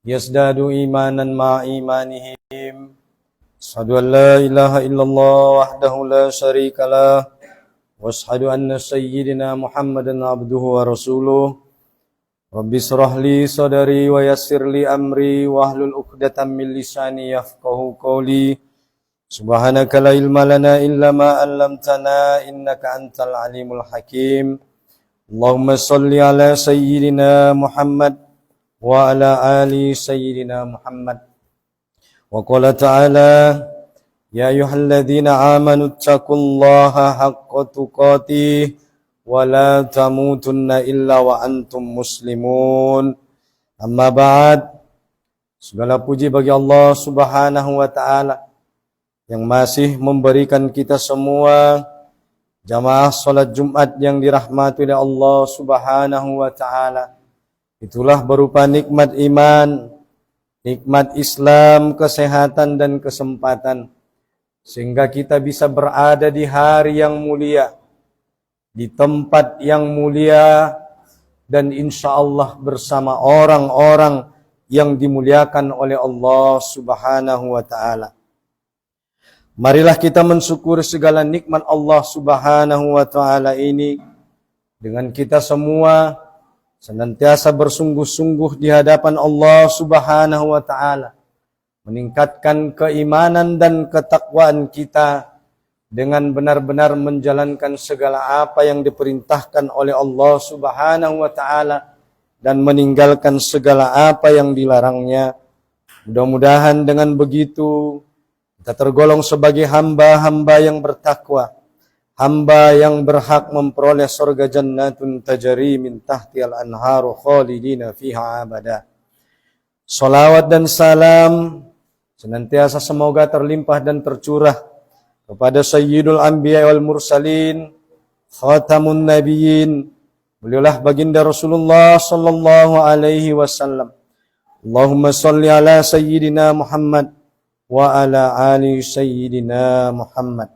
yazdadu imanan ma'a imanihim. Asyhadu an la ilaha illallah wahdahu la syarikalah wa asyhadu anna sayyidina Muhammadan abduhu wa rasuluh. Rabbi shrah li sadri wa yassir li amri wahlul 'uqdatam min lisani yafqahu qawli. Subhanaka la ilma lana illa ma 'allamtana innaka antal alimul hakim. Allahumma shalli ala sayyidina Muhammad wa ala ali sayyidina Muhammad. Wa qala ta'ala ya ayyuhalladzina amanu taqullaha haqqa tuqatih wa la tamutunna illa wa antum muslimun. Amma ba'd. Segala puji bagi Allah Subhanahu wa taala yang masih memberikan kita semua jamaah salat Jumat yang dirahmati oleh Allah Subhanahu wa taala. Itulah berupa nikmat iman, nikmat Islam, kesehatan dan kesempatan. Sehingga kita bisa berada di hari yang mulia, di tempat yang mulia, dan insya Allah bersama orang-orang yang dimuliakan oleh Allah Subhanahu wa ta'ala. Marilah kita mensyukuri segala nikmat Allah Subhanahu wa ta'ala ini dengan kita semua senantiasa bersungguh-sungguh di hadapan Allah Subhanahu wa ta'ala, meningkatkan keimanan dan ketakwaan kita dengan benar-benar menjalankan segala apa yang diperintahkan oleh Allah Subhanahu wa ta'ala dan meninggalkan segala apa yang dilarangnya. Mudah-mudahan dengan begitu kita tergolong sebagai hamba-hamba yang bertakwa, hamba yang berhak memperoleh surga jannatun tajri min tahtihal anharu khalidina fiha abada. Salawat dan salam senantiasa semoga terlimpah dan tercurah kepada Sayyidul Anbiya wal Mursalin, Khatamun Nabiyyin, beliaulah baginda Rasulullah sallallahu alaihi wasallam. Allahumma salli ala Sayyidina Muhammad wa ala ali Sayyidina Muhammad.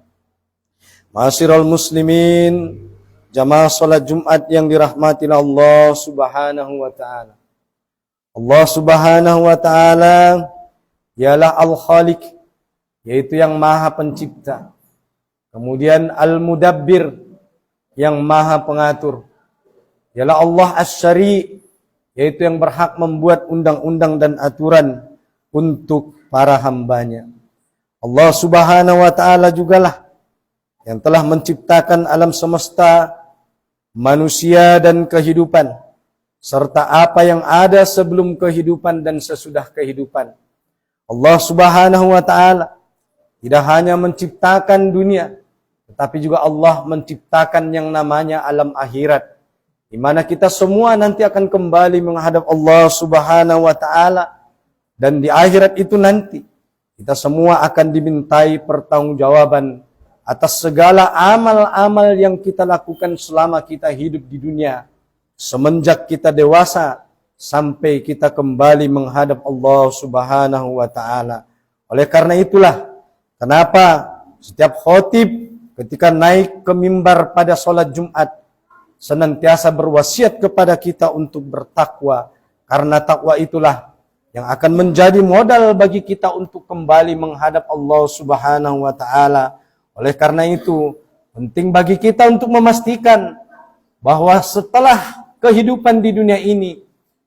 Ma'asyiral muslimin, jamaah salat Jumat yang dirahmati Allah Subhanahu wa taala. Allah Subhanahu wa taala ialah Al-Khaliq, yaitu yang Maha Pencipta. Kemudian Al-Mudabbir, yang Maha Pengatur. Ialah Allah Asy-Syari', yaitu yang berhak membuat undang-undang dan aturan untuk para hambanya. Allah Subhanahu wa taala jugalah yang telah menciptakan alam semesta, manusia dan kehidupan, serta apa yang ada sebelum kehidupan dan sesudah kehidupan. Allah Subhanahu wa ta'ala tidak hanya menciptakan dunia, tetapi juga Allah menciptakan yang namanya alam akhirat, di mana kita semua nanti akan kembali menghadap Allah Subhanahu wa ta'ala, dan di akhirat itu nanti kita semua akan dimintai pertanggungjawaban atas segala amal-amal yang kita lakukan selama kita hidup di dunia, semenjak kita dewasa sampai kita kembali menghadap Allah Subhanahu wa ta'ala. Oleh karena itulah kenapa setiap khotib ketika naik ke mimbar pada sholat Jumat senantiasa berwasiat kepada kita untuk bertakwa, karena takwa itulah yang akan menjadi modal bagi kita untuk kembali menghadap Allah Subhanahu wa ta'ala. Oleh karena itu, penting bagi kita untuk memastikan bahwa setelah kehidupan di dunia ini,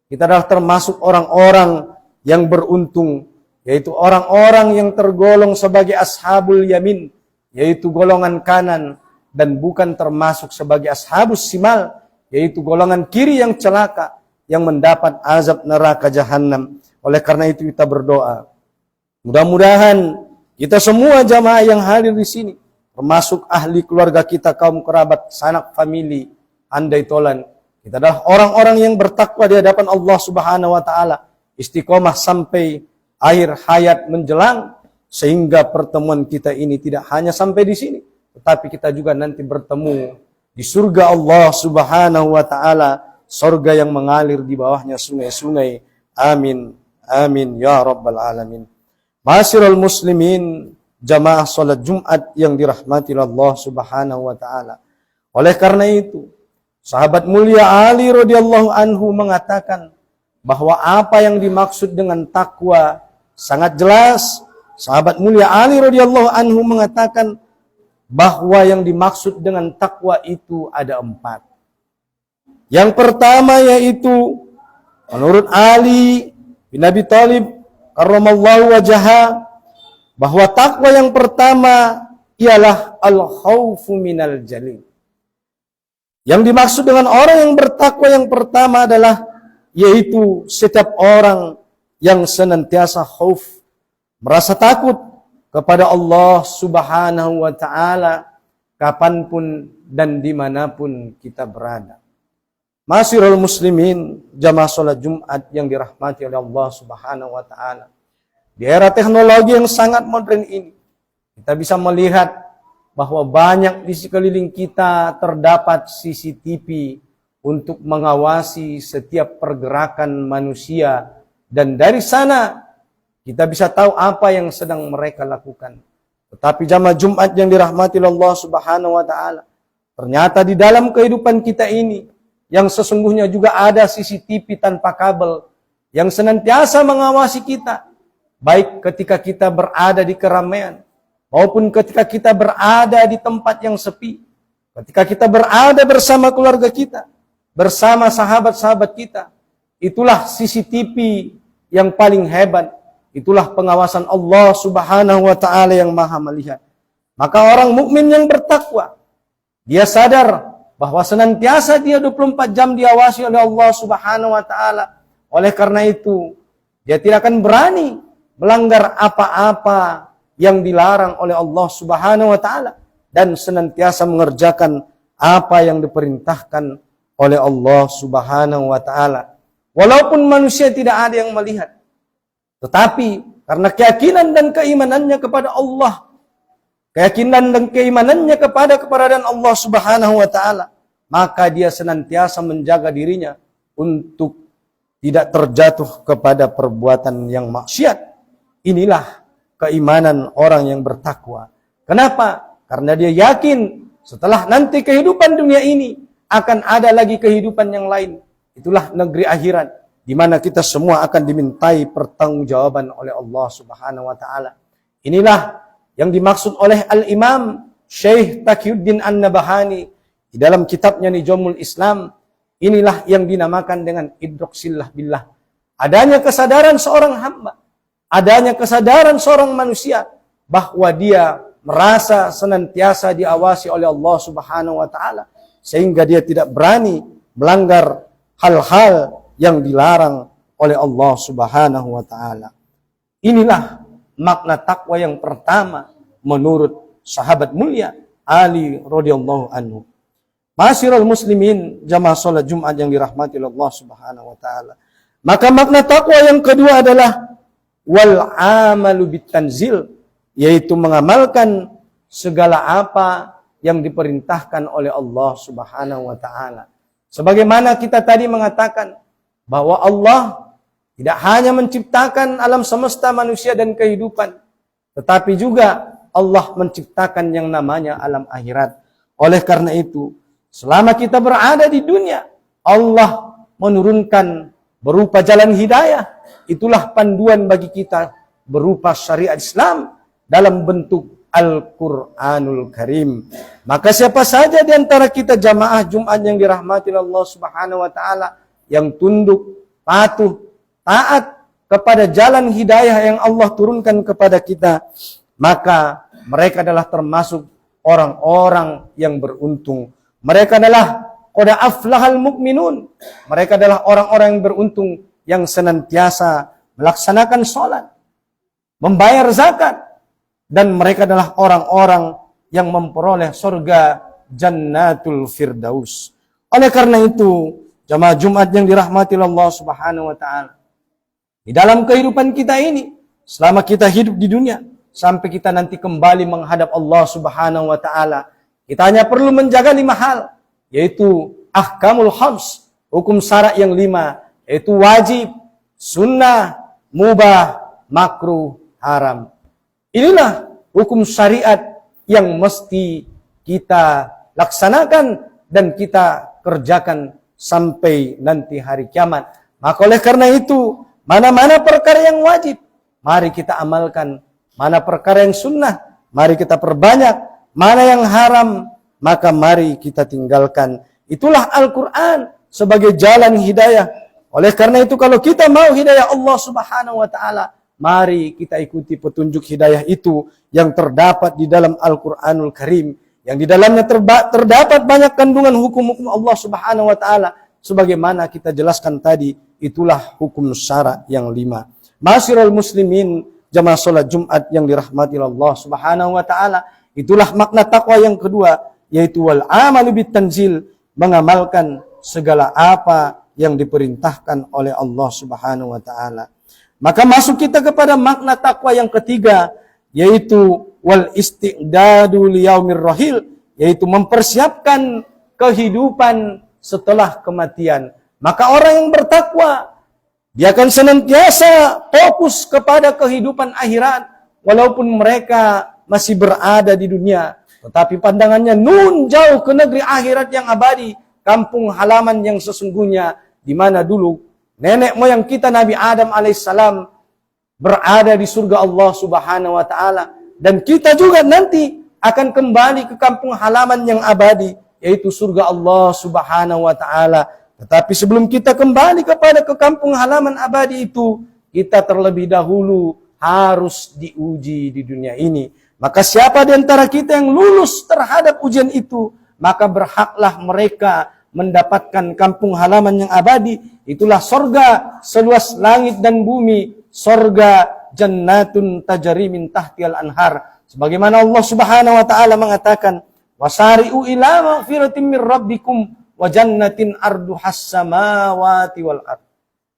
kita adalah termasuk orang-orang yang beruntung, yaitu orang-orang yang tergolong sebagai ashabul yamin, yaitu golongan kanan, dan bukan termasuk sebagai ashabus simal, yaitu golongan kiri yang celaka, yang mendapat azab neraka jahanam. Oleh karena itu kita berdoa, mudah-mudahan kita semua jamaah yang hadir di sini, termasuk ahli keluarga kita, kaum kerabat, sanak famili, andai tolan, kita adalah orang-orang yang bertakwa di hadapan Allah Subhanahu wa ta'ala, istiqomah sampai akhir hayat menjelang, sehingga pertemuan kita ini tidak hanya sampai di sini, tetapi kita juga nanti bertemu di surga Allah Subhanahu wa ta'ala, surga yang mengalir di bawahnya sungai-sungai. Amin, amin ya rabbal alamin. Ma'asyiral muslimin, jamaah salat Jumat yang dirahmati Allah Subhanahu wa taala. Oleh karena itu, sahabat mulia Ali radhiyallahu anhu mengatakan, bahwa apa yang dimaksud dengan takwa sangat jelas. Sahabat mulia Ali radhiyallahu anhu mengatakan bahwa yang dimaksud dengan takwa itu ada 4. Yang pertama yaitu menurut Ali bin Abi Thalib karramallahu wajhahu, bahwa takwa yang pertama ialah al-khaufu minal jalil. Yang dimaksud dengan orang yang bertakwa yang pertama adalah yaitu setiap orang yang senantiasa khauf, merasa takut kepada Allah Subhanahu wa ta'ala kapanpun dan dimanapun kita berada. Ma'asyiral muslimin, jamaah salat Jumat yang dirahmati oleh Allah Subhanahu wa ta'ala. Di era teknologi yang sangat modern ini, kita bisa melihat bahwa banyak di sekeliling kita terdapat CCTV untuk mengawasi setiap pergerakan manusia, dan dari sana kita bisa tahu apa yang sedang mereka lakukan. Tetapi jamaah Jumat yang dirahmati Allah Subhanahu wa ta'ala, ternyata di dalam kehidupan kita ini yang sesungguhnya juga ada CCTV tanpa kabel yang senantiasa mengawasi kita, baik ketika kita berada di keramaian maupun ketika kita berada di tempat yang sepi, ketika kita berada bersama keluarga kita, bersama sahabat-sahabat kita. Itulah CCTV yang paling hebat. Itulah pengawasan Allah Subhanahu wa ta'ala yang maha melihat. Maka orang mukmin yang bertakwa, dia sadar bahwa senantiasa dia 24 jam diawasi oleh Allah Subhanahu wa ta'ala. Oleh karena itu, dia tidak akan berani melanggar apa-apa yang dilarang oleh Allah Subhanahu wa ta'ala, dan senantiasa mengerjakan apa yang diperintahkan oleh Allah Subhanahu wa ta'ala. Walaupun manusia tidak ada yang melihat, tetapi karena keyakinan dan keimanannya kepada Allah, keyakinan dan keimanannya kepada keberadaan Allah Subhanahu wa ta'ala, maka dia senantiasa menjaga dirinya untuk tidak terjatuh kepada perbuatan yang maksiat. Inilah keimanan orang yang bertakwa. Kenapa? Karena dia yakin setelah nanti kehidupan dunia ini akan ada lagi kehidupan yang lain. Itulah negeri akhirat, di mana kita semua akan dimintai pertanggungjawaban oleh Allah Subhanahu wa ta'ala. Inilah yang dimaksud oleh Al-Imam Syekh Taqiyuddin An-Nabahani di dalam kitabnya Nizamul Islam. Inilah yang dinamakan dengan idroksillah billah. Adanya kesadaran seorang hamba, adanya kesadaran seorang manusia bahwa dia merasa senantiasa diawasi oleh Allah Subhanahu wa ta'ala, sehingga dia tidak berani melanggar hal-hal yang dilarang oleh Allah Subhanahu wa ta'ala. Inilah makna takwa yang pertama menurut sahabat mulia Ali radhiyallahu anhu. Ma'asyiral muslimin, jamaah salat Jumat yang dirahmati oleh Allah Subhanahu wa ta'ala. Maka makna takwa yang kedua adalah wal amalu bitanzil, yaitu mengamalkan segala apa yang diperintahkan oleh Allah Subhanahu wa ta'ala. Sebagaimana kita tadi mengatakan bahwa Allah tidak hanya menciptakan alam semesta manusia dan kehidupan, tetapi juga Allah menciptakan yang namanya alam akhirat. Oleh karena itu, selama kita berada di dunia, Allah menurunkan berupa jalan hidayah. Itulah panduan bagi kita berupa syariat Islam dalam bentuk Al-Quranul Karim. Maka siapa saja di antara kita jamaah Jumat yang dirahmati Allah Subhanahu wa ta'ala yang tunduk, patuh, taat kepada jalan hidayah yang Allah turunkan kepada kita, maka mereka adalah termasuk orang-orang yang beruntung. Mereka adalah qad aflahal mu'minun. Mereka adalah orang-orang yang beruntung yang senantiasa melaksanakan sholat, membayar zakat, dan mereka adalah orang-orang yang memperoleh surga Jannatul Firdaus. Oleh karena itu, jamaah Jumat yang dirahmati Allah Subhanahu wa ta'ala, di dalam kehidupan kita ini, selama kita hidup di dunia, sampai kita nanti kembali menghadap Allah Subhanahu wa ta'ala, kita hanya perlu menjaga 5 hal, yaitu ahkamul khams, hukum syarak yang 5, yaitu wajib, sunnah, mubah, makruh, haram. Inilah hukum syariat yang mesti kita laksanakan dan kita kerjakan sampai nanti hari kiamat. Maka oleh karena itu, mana-mana perkara yang wajib, mari kita amalkan. Mana perkara yang sunnah, mari kita perbanyak. Mana yang haram, maka mari kita tinggalkan. Itulah Al-Quran sebagai jalan hidayah. Oleh karena itu, kalau kita mau hidayah Allah Subhanahu wa Ta'ala, mari kita ikuti petunjuk hidayah itu yang terdapat di dalam Al-Quranul Karim, yang di dalamnya terdapat banyak kandungan hukum-hukum Allah Subhanahu wa Ta'ala. Sebagaimana kita jelaskan tadi, itulah hukum syara yang 5. Ma'asyiral muslimin, jamaah salat Jumat yang dirahmati Allah Subhanahu wa Ta'ala, itulah makna takwa yang kedua, yaitu wal amalu bitanzil, mengamalkan segala apa yang diperintahkan oleh Allah Subhanahu wa Ta'ala. Maka masuk kita kepada makna takwa yang ketiga, yaitu wal isti'dadu liyaumir rahil, yaitu mempersiapkan kehidupan setelah kematian. Maka orang yang bertakwa, dia akan senantiasa fokus kepada kehidupan akhirat, walaupun mereka masih berada di dunia, tetapi pandangannya nun jauh ke negeri akhirat yang abadi, kampung halaman yang sesungguhnya, di mana dulu nenek moyang kita Nabi Adam alaihissalam berada di surga Allah Subhanahu wa Ta'ala, dan kita juga nanti akan kembali ke kampung halaman yang abadi, yaitu surga Allah Subhanahu wa Ta'ala. Tetapi sebelum kita kembali ke kampung halaman abadi itu, kita terlebih dahulu harus diuji di dunia ini. Maka siapa di antara kita yang lulus terhadap ujian itu, maka berhaklah mereka mendapatkan kampung halaman yang abadi. Itulah sorga seluas langit dan bumi, sorga jannatun tajri min tahtiyal anhar. Sebagaimana Allah Subhanahu wa Ta'ala mengatakan, wasari'u ila maghfiratin min rabbikum wa jannatin arduhas samawati wal ard.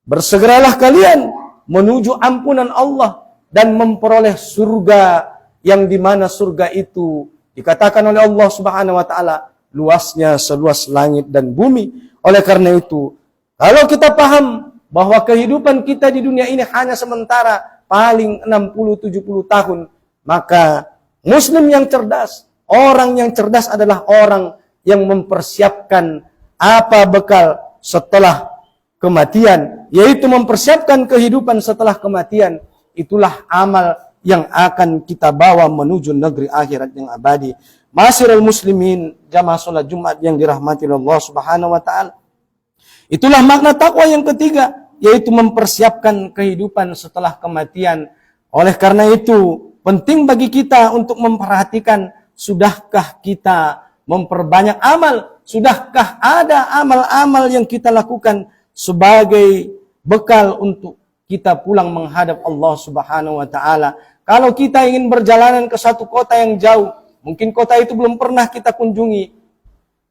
Bersegeralah kalian menuju ampunan Allah dan memperoleh surga, yang dimana surga itu dikatakan oleh Allah Subhanahu wa Ta'ala luasnya seluas langit dan bumi. Oleh karena itu, kalau kita paham bahwa kehidupan kita di dunia ini hanya sementara, paling 60-70 tahun, maka muslim yang cerdas, orang yang cerdas adalah orang yang mempersiapkan apa bekal setelah kematian, yaitu mempersiapkan kehidupan setelah kematian. Itulah amal yang akan kita bawa menuju negeri akhirat yang abadi. Ma'asyiral muslimin, jamaah salat Jumat yang dirahmati Allah Subhanahu wa Ta'ala, itulah makna takwa yang ketiga, yaitu mempersiapkan kehidupan setelah kematian. Oleh karena itu, penting bagi kita untuk memperhatikan, sudahkah kita memperbanyak amal? Sudahkah ada amal-amal yang kita lakukan sebagai bekal untuk kita pulang menghadap Allah Subhanahu wa Ta'ala? Kalau kita ingin berjalanan ke satu kota yang jauh, mungkin kota itu belum pernah kita kunjungi,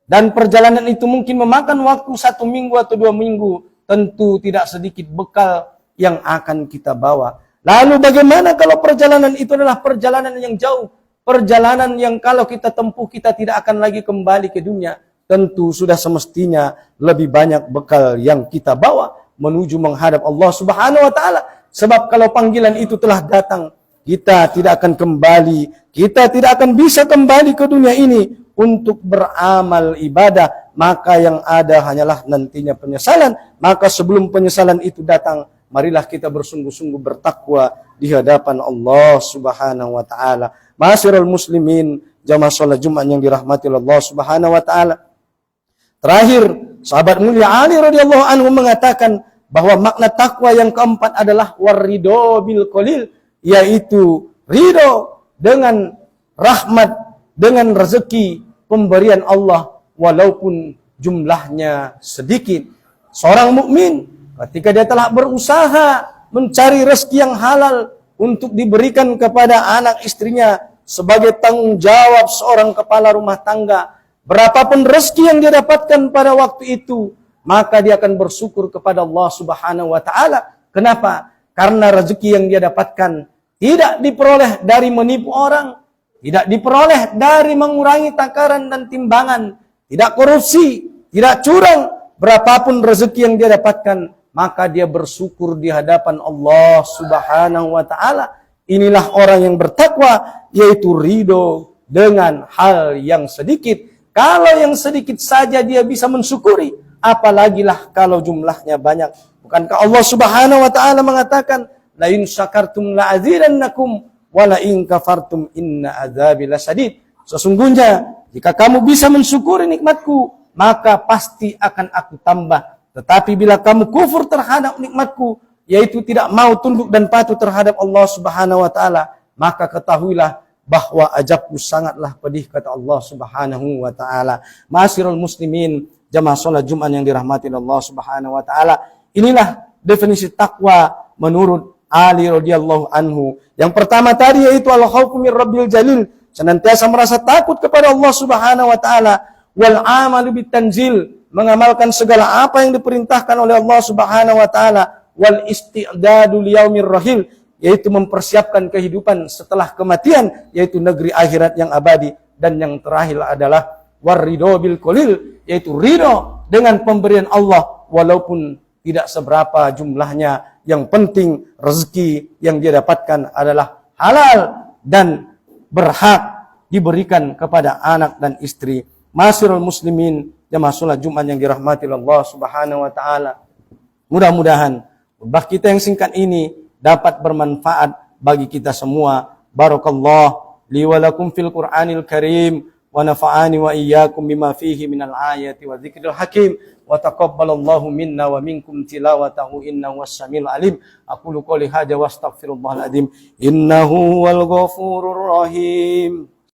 dan perjalanan itu mungkin memakan waktu 1 minggu atau 2 minggu, tentu tidak sedikit bekal yang akan kita bawa. Lalu bagaimana kalau perjalanan itu adalah perjalanan yang jauh, perjalanan yang kalau kita tempuh kita tidak akan lagi kembali ke dunia? Tentu sudah semestinya lebih banyak bekal yang kita bawa menuju menghadap Allah Subhanahu wa Ta'ala. Sebab kalau panggilan itu telah datang, kita tidak akan kembali, kita tidak akan bisa kembali ke dunia ini untuk beramal ibadah, maka yang ada hanyalah nantinya penyesalan. Maka sebelum penyesalan itu datang, marilah kita bersungguh-sungguh bertakwa di hadapan Allah Subhanahu wa Ta'ala. Ma'asyiral muslimin, jamaah salat Jumat yang dirahmati Allah Subhanahu wa Ta'ala. Terakhir, sahabat mulia Ali radhiyallahu anhu mengatakan bahwa makna takwa yang keempat adalah waridho bil qalil, yaitu ridho dengan rahmat, dengan rezeki pemberian Allah walaupun jumlahnya sedikit. Seorang mukmin ketika dia telah berusaha mencari rezeki yang halal untuk diberikan kepada anak istrinya sebagai tanggung jawab seorang kepala rumah tangga, berapapun rezeki yang dia dapatkan pada waktu itu, maka dia akan bersyukur kepada Allah Subhanahu wa Ta'ala. Kenapa? Karena rezeki yang dia dapatkan tidak diperoleh dari menipu orang, tidak diperoleh dari mengurangi takaran dan timbangan, tidak korupsi, tidak curang. Berapapun rezeki yang dia dapatkan, maka dia bersyukur di hadapan Allah Subhanahu wa Ta'ala. Inilah orang yang bertakwa, yaitu ridho dengan hal yang sedikit. Kalau yang sedikit saja dia bisa mensyukuri, apalagilah kalau jumlahnya banyak. Bukankah Allah Subhanahu wa taala mengatakan, la in syakartum la azidannakum wa la in kafartum inna adzabi lasyadid. Sesungguhnya jika kamu bisa mensyukuri nikmatku, maka pasti akan aku tambah. Tetapi bila kamu kufur terhadap nikmatku, yaitu tidak mau tunduk dan patuh terhadap Allah Subhanahu wa taala, maka ketahuilah bahwa azabku sangatlah pedih, kata Allah Subhanahu wa taala. Ma'asyiral muslimin, jamaah salat Jumat yang dirahmati Allah Subhanahu wa taala. Inilah definisi takwa menurut Ali radhiyallahu anhu. Yang pertama tadi yaitu al-khaufu mir rabbil jalil, senantiasa merasa takut kepada Allah Subhanahu wa taala, wal amalu bitanzil, mengamalkan segala apa yang diperintahkan oleh Allah Subhanahu wa taala, wal isti'dadu liyaumir rahil, yaitu mempersiapkan kehidupan setelah kematian, yaitu negeri akhirat yang abadi. Dan yang terakhir adalah warridho bil qalil, yaitu ridho dengan pemberian Allah walaupun tidak seberapa jumlahnya. Yang penting rezeki yang dia dapatkan adalah halal dan berhak diberikan kepada anak dan istri. Ma'asyiral muslimin, jamaah salat Jumat yang dirahmati Allah Subhanahu wa taala. Mudah-mudahan khutbah kita yang singkat ini dapat bermanfaat bagi kita semua. Barakallah li wa lakum fil Qur'anil Karim wa nafa'ani wa iyyakum bima fihi minal ayati wa dzikril hakim wa taqabbalallahu minna wa minkum tilawatahu innahu was-samiul alim. Aqulu qouli hadza wa astaghfirullahal azim innahu wal ghafurur rahim.